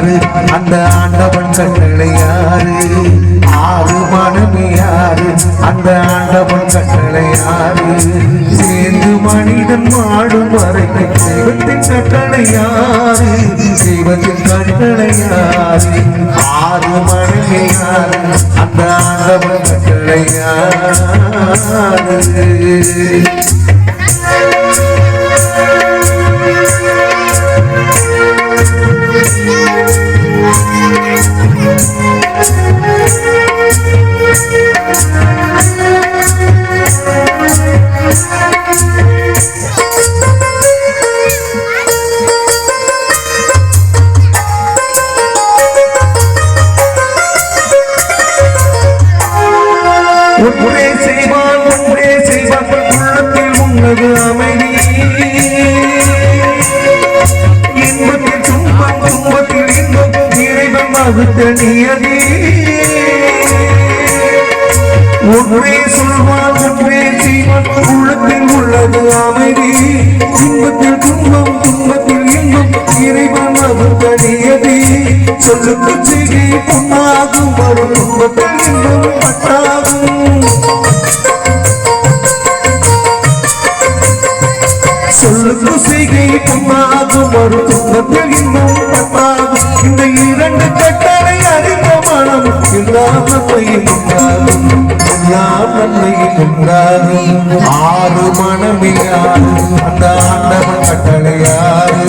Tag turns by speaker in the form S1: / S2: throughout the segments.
S1: யாரு அந்த ஆண்டவன் கட்டளை யாரு ஆறு மனமே யாரு அந்த ஆண்டவன் கட்டளை யாரு சேர்ந்து மனிதன் வாழும் வரைக்கும் தெய்வத்தின் கட்டளை யாரு தெய்வத்தின் கட்டளை யாரு ஆறு மனமே யாரு அந்த ஆண்டவன் கட்டளை யாரு ஒன்றே செய்வான் உள்ளத்தில் உன்னது அமைதி இன்பத்தில் துன்பத்தில் இன்பம் இறைவன் வகுத்த நியதி ஒன்றே சொல்வான் ஒன்றே செய்வான் உள்ளத்தில் உள்ளது அமைதி இன்பத்தில் துன்பத்தில் இன்பம் இறைவன் வகுத்த நியதி சொல்லுக்கு செய்கை பொன்னாகும் வரும் துன்பத்தில் இன்பம் பட்டாகும் சொல்லுக்கு செய்கை பொன்னாகும் வரும் துன்பத்தில் இன்பம் பட்டாகும் இந்த இரண்டு கட்டளை அறிந்த மனம் எல்லா நன்மையும் உண்டாகும் எல்லா நன்மையும் உண்டாகும் ஆறு மனமே யாரு அந்த ஆண்டவன் கட்டளை யாரு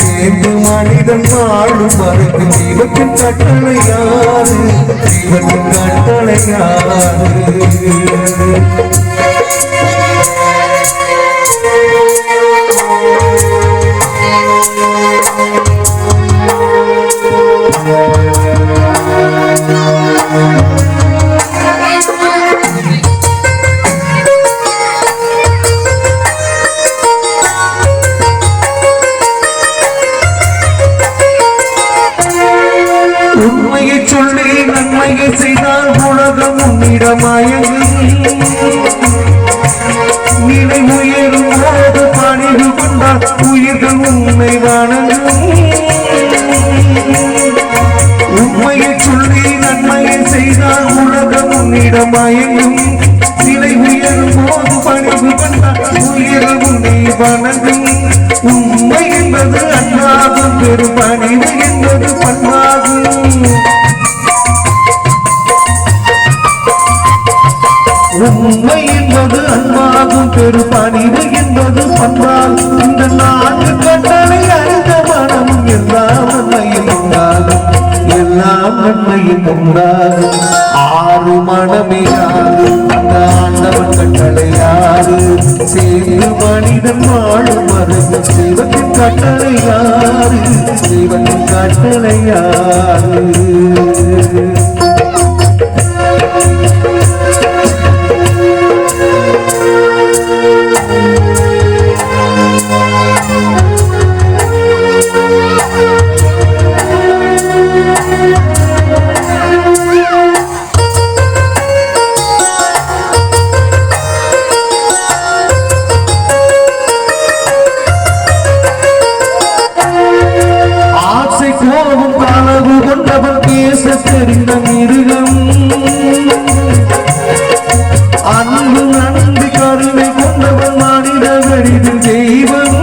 S1: சேர்ந்து மனிதன் வாழும் வரைக்கும் தெய்வத்தின் கட்டளை யாரு தெய்வத்தின் கட்டளை யாரு உண்மையை சொல்லி நன்மையை செய்தால் உலகம் உன்னிடமயங்கும் நிலை உயரும் போது பணிவு கொண்டால் உயிர்கள் உண்மை வணங்கும் உண்மையை சொல்லி நன்மையை செய்தால் உலகம் உன்னிடமயங்கும் நிலை உயரும் போது பணிவு கொண்டால் உயிர்கள் உன்னை வணங்கும் உண்மை என்பது அன்பாகும் பெரும் பணிவு என்பது பண்பாகும் உண்மை என்பது அன்பாகும் பெரு பணிவு என்பது பண்பாகும் இந்த நான்கு கட்டளை அறிந்த மனமும் எல்லாம் நன்மையும் உண்டாகும் எல்லாம் நன்மையும் உண்டாகும் ஆறு மனமே யாரு அந்த ஆண்டவன் கட்டளை யாரு சேர்ந்து மனிதன் வாழும் மருந்து தெய்வத்தின் கட்டளை யாரு தெய்வத்தின் கட்டளை யாரு கோபம் கனவு கொண்டவன் பேச தெரிந்த மிருகம் அன்பு நன்றி கருணை கொண்டவன் மனித வடிவில் தெய்வம்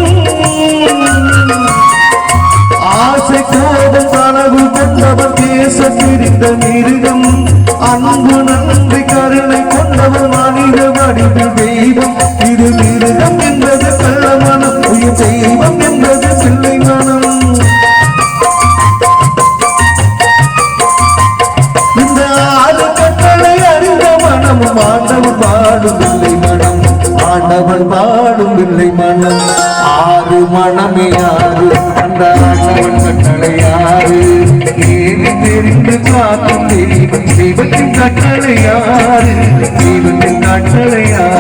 S1: ஆசை கோபம் கனவு கொண்டவன் பேச தெரிந்த மிருகம் அன்பு நன்றி கருணை கொண்டவன் மனித வடிவில் தெய்வம் இது மிருகம் என்பது கள்ள மனம் உயிர் தெய்வம் என்பது பிள்ளை மனம் ஆண்டவன் பாடும் இல்லை மனம் ஆண்டவன் பாடும் இல்லை மனம் ஆறு மனமே யாரு அந்த ஆண்டவன் கட்டளை யாரு ஏறி தெரிந்து காக்கும் தெய்வம் தெய்வத்தின் கட்டளை யாரு தெய்வத்தின் கட்டளை யாரு